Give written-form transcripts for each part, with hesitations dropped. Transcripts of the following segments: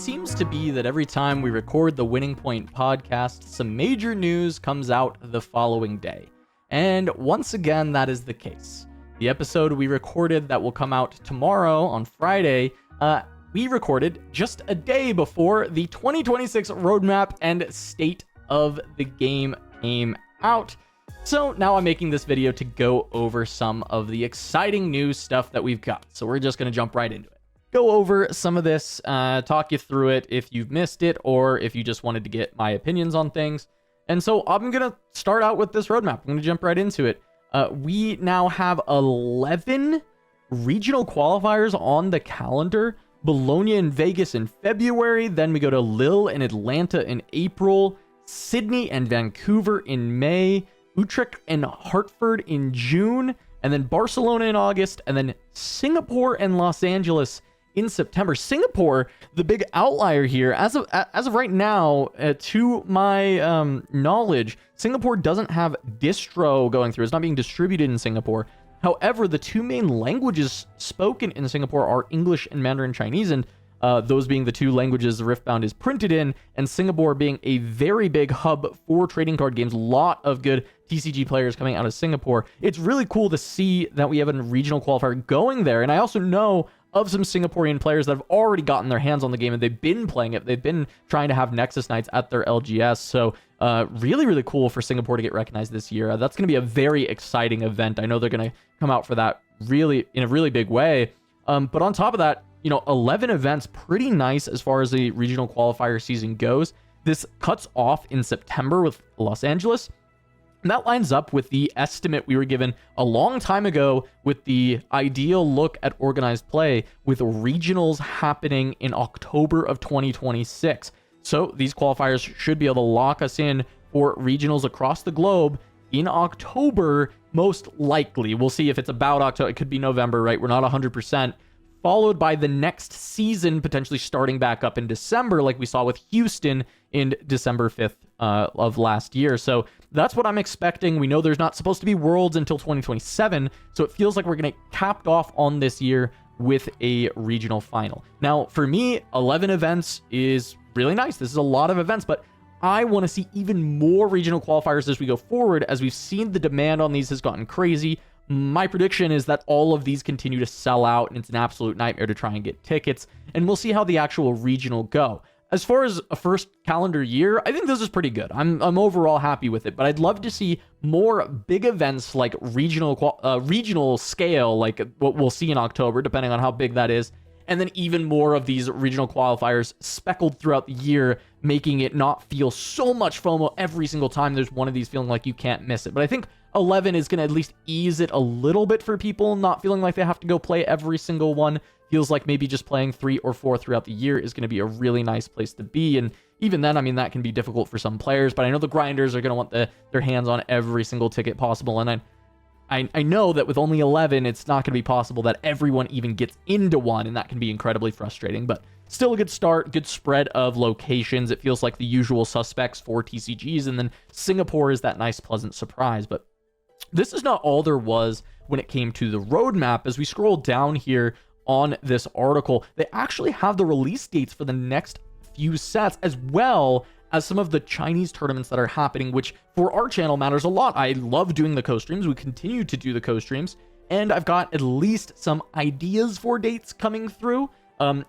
seems to be that every time we record the Winning Point podcast, some major news comes out the following day. And once again, that is the case. The episode we recorded that will come out tomorrow on Friday, we recorded just a day before the 2026 roadmap and state of the game came out. So now I'm making this video to go over some of the exciting news stuff that we've got. So we're just going to jump right into it. Go over some of this, talk you through it if you've missed it or if you just wanted to get my opinions on things. And so I'm going to start out with this roadmap. I'm going to jump right into it. We now have 11 regional qualifiers on the calendar. Bologna and Vegas in February. Then we go to Lille and Atlanta in April. Sydney and Vancouver in May. Utrecht and Hartford in June. And then Barcelona in August. And then Singapore and Los Angeles in September. Singapore, the big outlier here, as of right now, to my knowledge, Singapore doesn't have distro going through. It's not being distributed in Singapore. However, the two main languages spoken in Singapore are English and Mandarin Chinese, and those being the two languages the Riftbound is printed in, and Singapore being a very big hub for trading card games. A lot of good TCG players coming out of Singapore. It's really cool to see that we have a regional qualifier going there, and I also know of some Singaporean players that have already gotten their hands on the game and they've been playing it. They've been trying to have Nexus Nights at their LGS. So really, really cool for Singapore to get recognized this year. That's going to be a very exciting event. I know they're going to come out for that really in a really big way. But on top of that, 11 events, pretty nice as far as the regional qualifier season goes. This cuts off in September with Los Angeles. And that lines up with the estimate we were given a long time ago with the ideal look at organized play with regionals happening in October of 2026. So these qualifiers should be able to lock us in for regionals across the globe in October, most likely. We'll see if it's about October. It could be November, right? We're not 100%. Followed by the next season potentially starting back up in December, like we saw with Houston in December 5th of last year. So that's what I'm expecting. We know there's not supposed to be Worlds until 2027, so it feels like we're going to get capped off on this year with a regional final. Now, for me, 11 events is really nice. This is a lot of events, but I want to see even more regional qualifiers as we go forward. As we've seen, the demand on these has gotten crazy. My prediction is that all of these continue to sell out, and it's an absolute nightmare to try and get tickets, and we'll see how the actual regional go. As far as a first calendar year, I think this is pretty good. I'm overall happy with it, but I'd love to see more big events like regional scale, like what we'll see in October, depending on how big that is, and then even more of these regional qualifiers speckled throughout the year, making it not feel so much FOMO every single time there's one of these feeling like you can't miss it. But I think 11 is going to at least ease it a little bit for people, not feeling like they have to go play every single one. Feels like maybe just playing 3 or 4 throughout the year is going to be a really nice place to be. And even then, I mean, that can be difficult for some players, but I know the grinders are going to want their hands on every single ticket possible. And I know that with only 11, it's not going to be possible that everyone even gets into one, and that can be incredibly frustrating. But still a good start, good spread of locations. It feels like the usual suspects for TCGs, and then Singapore is that nice, pleasant surprise. But this is not all there was when it came to the roadmap. As we scroll down here on this article, they actually have the release dates for the next few sets, as well as some of the Chinese tournaments that are happening, which for our channel matters a lot. I love doing the co-streams. We continue to do the co-streams, and I've got at least some ideas for dates coming through,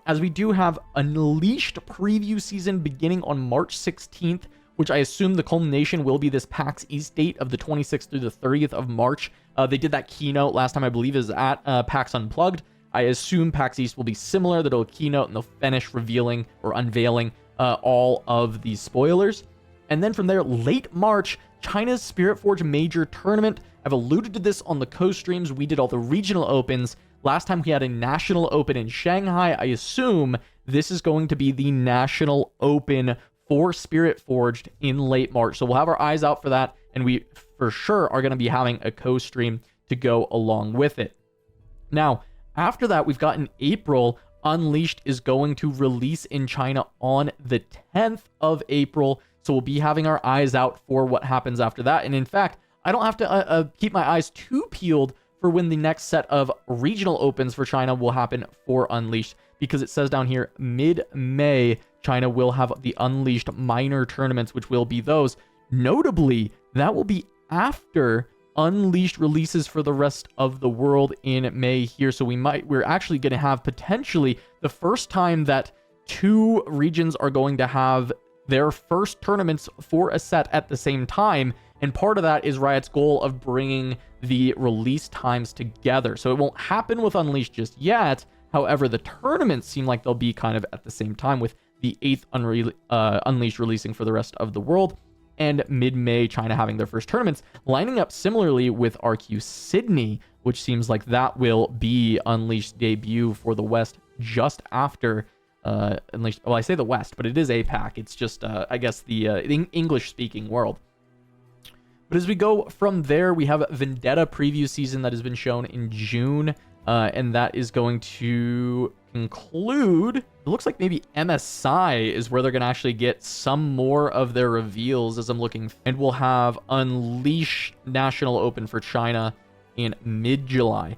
as we do have an Unleashed preview season beginning on March 16th, which I assume the culmination will be this PAX East date of the 26th through the 30th of March. They did that keynote last time, I believe, is at PAX Unplugged. I assume PAX East will be similar. That'll keynote and they'll finish revealing or unveiling all of these spoilers. And then from there, late March, China's Spirit Forge Major Tournament. I've alluded to this on the co-streams. We did all the regional opens. Last time we had a national open in Shanghai. I assume this is going to be the national open for Spirit Forged in late March. So we'll have our eyes out for that. And we for sure are going to be having a co-stream to go along with it. Now, after that, we've got in April, Unleashed is going to release in China on the 10th of April. So we'll be having our eyes out for what happens after that. And in fact, I don't have to keep my eyes too peeled for when the next set of regional opens for China will happen for Unleashed. because it says down here mid-May, China will have the Unleashed minor tournaments, which will be those. Notably, that will be after Unleashed releases for the rest of the world in May here. So we're actually going to have potentially the first time that 2 regions are going to have their first tournaments for a set at the same time. And part of that is Riot's goal of bringing the release times together. So it won't happen with Unleashed just yet. However, the tournaments seem like they'll be kind of at the same time, with the 8th Unleashed releasing for the rest of the world, and mid-May China having their first tournaments, lining up similarly with RQ Sydney, which seems like that will be Unleashed debut for the West just after Unleashed. Well, I say the West, but it is APAC. It's just, I guess, the English-speaking world. But as we go from there, we have Vendetta preview season that has been shown in June, and that is going to conclude. It looks like maybe MSI is where they're going to actually get some more of their reveals as I'm looking. And we'll have Unleash National Open for China in mid-July.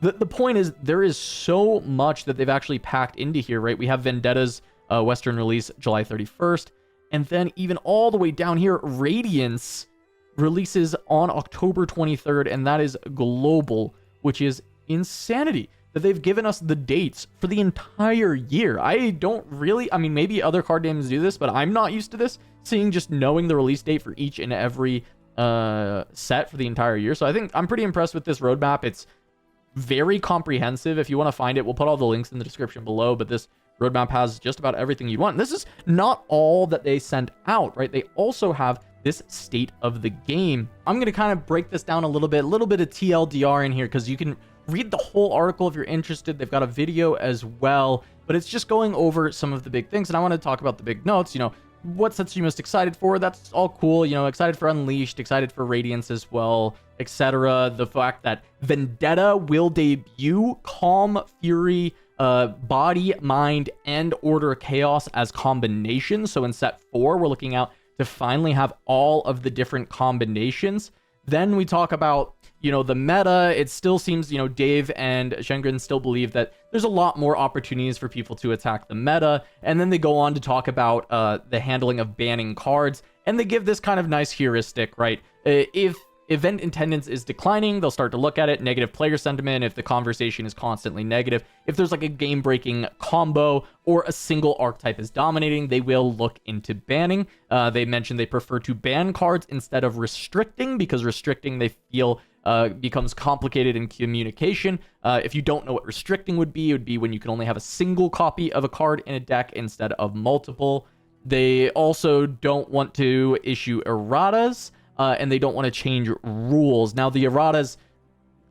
The point is, there is so much that they've actually packed into here, right? We have Vendetta's Western release July 31st, and then even all the way down here, Radiance releases on October 23rd, and that is global, which is insanity that they've given us the dates for the entire year. I don't really, I mean, maybe other card games do this, but I'm not used to this, just knowing the release date for each and every set for the entire year. So I think I'm pretty impressed with this roadmap. It's very comprehensive. If you want to find it, we'll put all the links in the description below, but this roadmap has just about everything you want. And this is not all that they sent out, right? They also have this state of the game. I'm going to kind of break this down a little bit of TLDR in here, because you can read the whole article if you're interested. They've got a video as well, but it's just going over some of the big things. And I want to talk about the big notes. You know, what sets you most excited for? That's all cool. You know, excited for Unleashed, excited for Radiance as well, etc. The fact that Vendetta will debut Calm, Fury, Body, Mind, and Order Chaos as combinations. So in set 4, we're looking out to finally have all of the different combinations. Then we talk about, you know, the meta. It still seems, you know, Dave and Shengren still believe that there's a lot more opportunities for people to attack the meta. And then they go on to talk about the handling of banning cards. And they give this kind of nice heuristic, right? If event attendance is declining, they'll start to look at it. Negative player sentiment, if the conversation is constantly negative. If there's like a game-breaking combo or a single archetype is dominating, they will look into banning. They mentioned they prefer to ban cards instead of restricting, because restricting, they feel, becomes complicated in communication. If you don't know what restricting would be, it would be when you can only have a single copy of a card in a deck instead of multiple. They also don't want to issue erratas, and they don't want to change rules. Now, the erratas,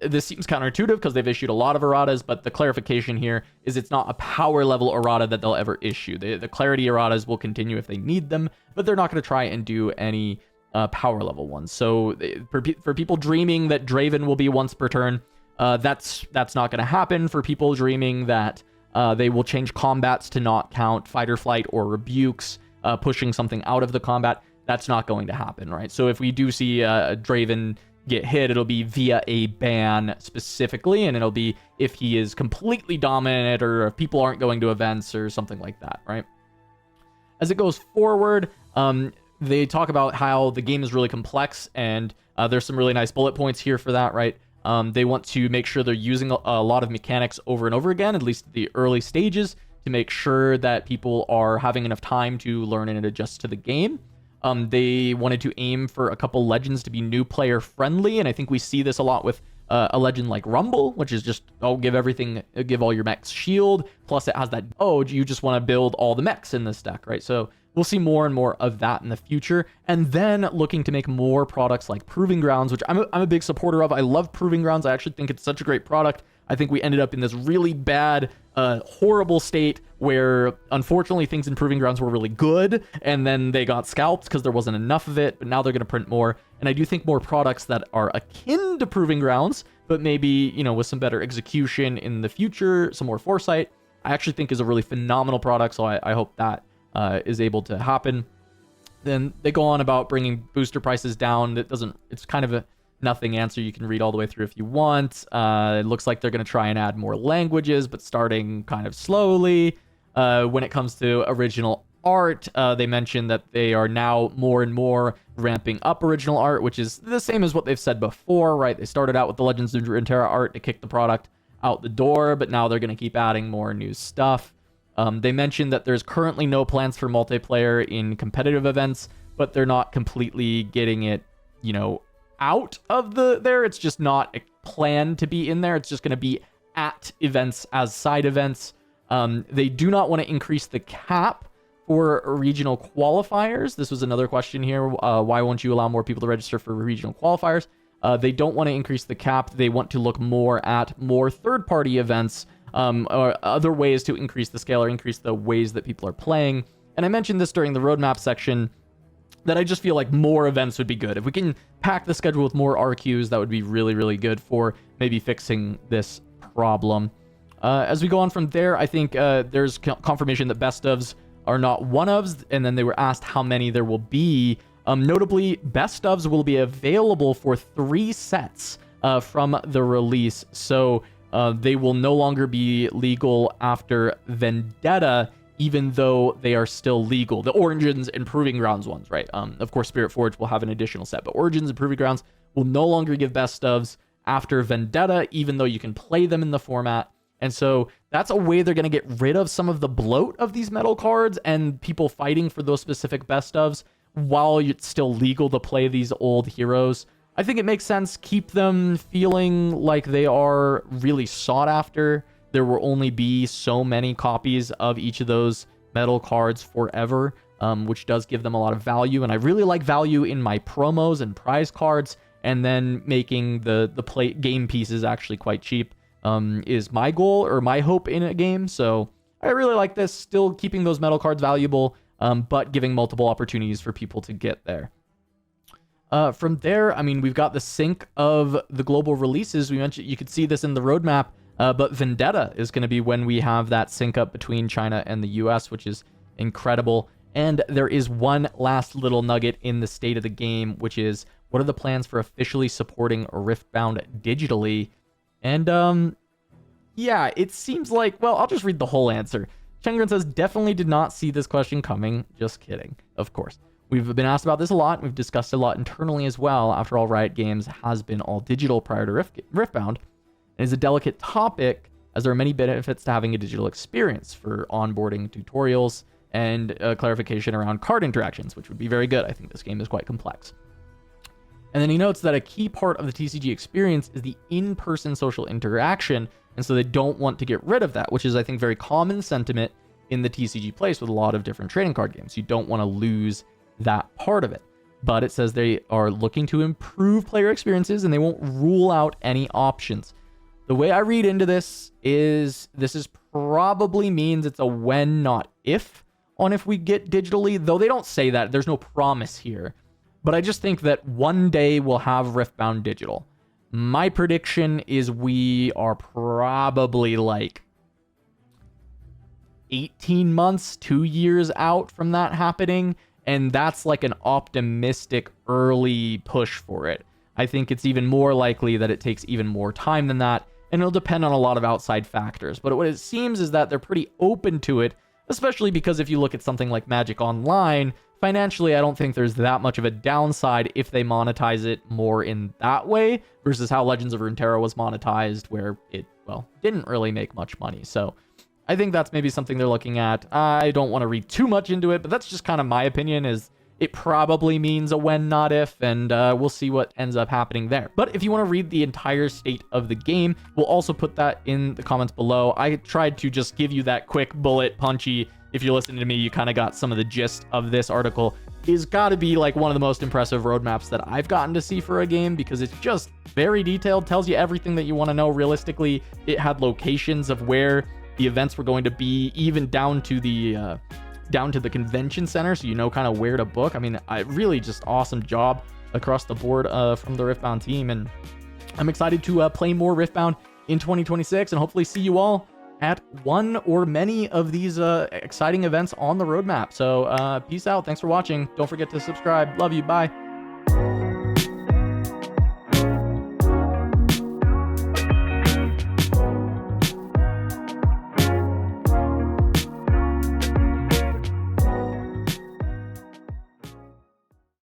this seems counterintuitive because they've issued a lot of erratas, but the clarification here is it's not a power level errata that they'll ever issue. The clarity erratas will continue if they need them, but they're not going to try and do any power level ones. So for people dreaming that Draven will be once per turn, that's not going to happen. For people dreaming that they will change combats to not count fight or flight or rebukes, pushing something out of the combat, that's not going to happen, right? So if we do see a Draven get hit, it'll be via a ban specifically, and it'll be if he is completely dominant or if people aren't going to events or something like that, right? As it goes forward, they talk about how the game is really complex, and there's some really nice bullet points here for that, right? They want to make sure they're using a lot of mechanics over and over again, at least the early stages, to make sure that people are having enough time to learn and adjust to the game. They wanted to aim for a couple legends to be new player friendly, and I think we see this a lot with a legend like Rumble, which is just, give all your mechs shield, plus it has that, you just want to build all the mechs in this deck, right? So we'll see more and more of that in the future, and then looking to make more products like Proving Grounds, which I'm a big supporter of. I love Proving Grounds. I actually think it's such a great product. I think we ended up in this really bad, horrible state where, unfortunately, things in Proving Grounds were really good, and then they got scalped because there wasn't enough of it, but now they're going to print more. And I do think more products that are akin to Proving Grounds, but maybe, you know, with some better execution in the future, some more foresight, I actually think is a really phenomenal product, so I hope that is able to happen. Then they go on about bringing booster prices down. It's kind of nothing answer you can read all the way through if you want. It looks like they're going to try and add more languages, but starting kind of slowly. When it comes to original art, they mentioned that they are now more and more ramping up original art, which is the same as what they've said before, right? They started out with the Legends of Runeterra art to kick the product out the door, but now they're going to keep adding more new stuff. They mentioned that there's currently no plans for multiplayer in competitive events, but they're not completely getting it, out of there. It's just not planned to be in there. It's just going to be at events as side events. They do not want to increase the cap for regional qualifiers. This was another question here. Why won't you allow more people to register for regional qualifiers? They don't want to increase the cap. They want to look more at more third-party events, or other ways to increase the scale or increase the ways that people are playing. And I mentioned this during the roadmap section, that I just feel like more events would be good. If we can pack the schedule with more RQs, that would be really, really good for maybe fixing this problem. As we go on from there, I think there's confirmation that best ofs are not one ofs, and then they were asked how many there will be. Notably, best ofs will be available for 3 sets from the release, so they will no longer be legal after Vendetta, even though they are still legal. The Origins and Proving Grounds ones, right? Of course, Spirit Forge will have an additional set, but Origins and Proving Grounds will no longer give best ofs after Vendetta, even though you can play them in the format. And so that's a way they're going to get rid of some of the bloat of these metal cards and people fighting for those specific best ofs while it's still legal to play these old heroes. I think it makes sense. Keep them feeling like they are really sought after. There will only be so many copies of each of those metal cards forever, which does give them a lot of value. And I really like value in my promos and prize cards, and then making the game pieces actually quite cheap is my goal or my hope in a game. So I really like this, still keeping those metal cards valuable, but giving multiple opportunities for people to get there. From there, I mean, we've got the sync of the global releases. We mentioned you could see this in the roadmap. But Vendetta is going to be when we have that sync up between China and the US, which is incredible. And there is one last little nugget in the state of the game, which is what are the plans for officially supporting Riftbound digitally? And yeah, it seems like, well, I'll just read the whole answer. Chengren says, definitely did not see this question coming. Just kidding. Of course. We've been asked about this a lot. We've discussed a lot internally as well. After all, Riot Games has been all digital prior to Riftbound. It is a delicate topic, as there are many benefits to having a digital experience for onboarding tutorials and clarification around card interactions, which would be very good. I think this game is quite complex. And then he notes that a key part of the TCG experience is the in-person social interaction, and so they don't want to get rid of that, which is, I think, very common sentiment in the TCG place with a lot of different trading card games. You don't want to lose that part of it. But it says they are looking to improve player experiences, and they won't rule out any options. The way I read into this is probably means it's a when, not if, on if we get digitally, though they don't say that. There's no promise here. But I just think that one day we'll have Riftbound digital. My prediction is we are probably like 18 months, 2 years out from that happening. And that's like an optimistic early push for it. I think it's even more likely that it takes even more time than that. And it'll depend on a lot of outside factors. But what it seems is that they're pretty open to it, especially because if you look at something like Magic Online, financially, I don't think there's that much of a downside if they monetize it more in that way versus how Legends of Runeterra was monetized, where it, well, didn't really make much money. So I think that's maybe something they're looking at. I don't want to read too much into it, but that's just kind of my opinion, is it probably means a when, not if, and we'll see what ends up happening there. But if you want to read the entire state of the game, we'll also put that in the comments below. I tried to just give you that quick bullet punchy. If you're listening to me, you kind of got some of the gist of this article. It's got to be like one of the most impressive roadmaps that I've gotten to see for a game, because it's just very detailed, tells you everything that you want to know. Realistically, it had locations of where the events were going to be, even down to the convention center, so you know kind of where to book. I mean, I really just awesome job across the board from the Riftbound team, and I'm excited to play more Riftbound in 2026 and hopefully see you all at one or many of these exciting events on the roadmap. So peace out. Thanks for watching. Don't forget to subscribe. Love you. Bye.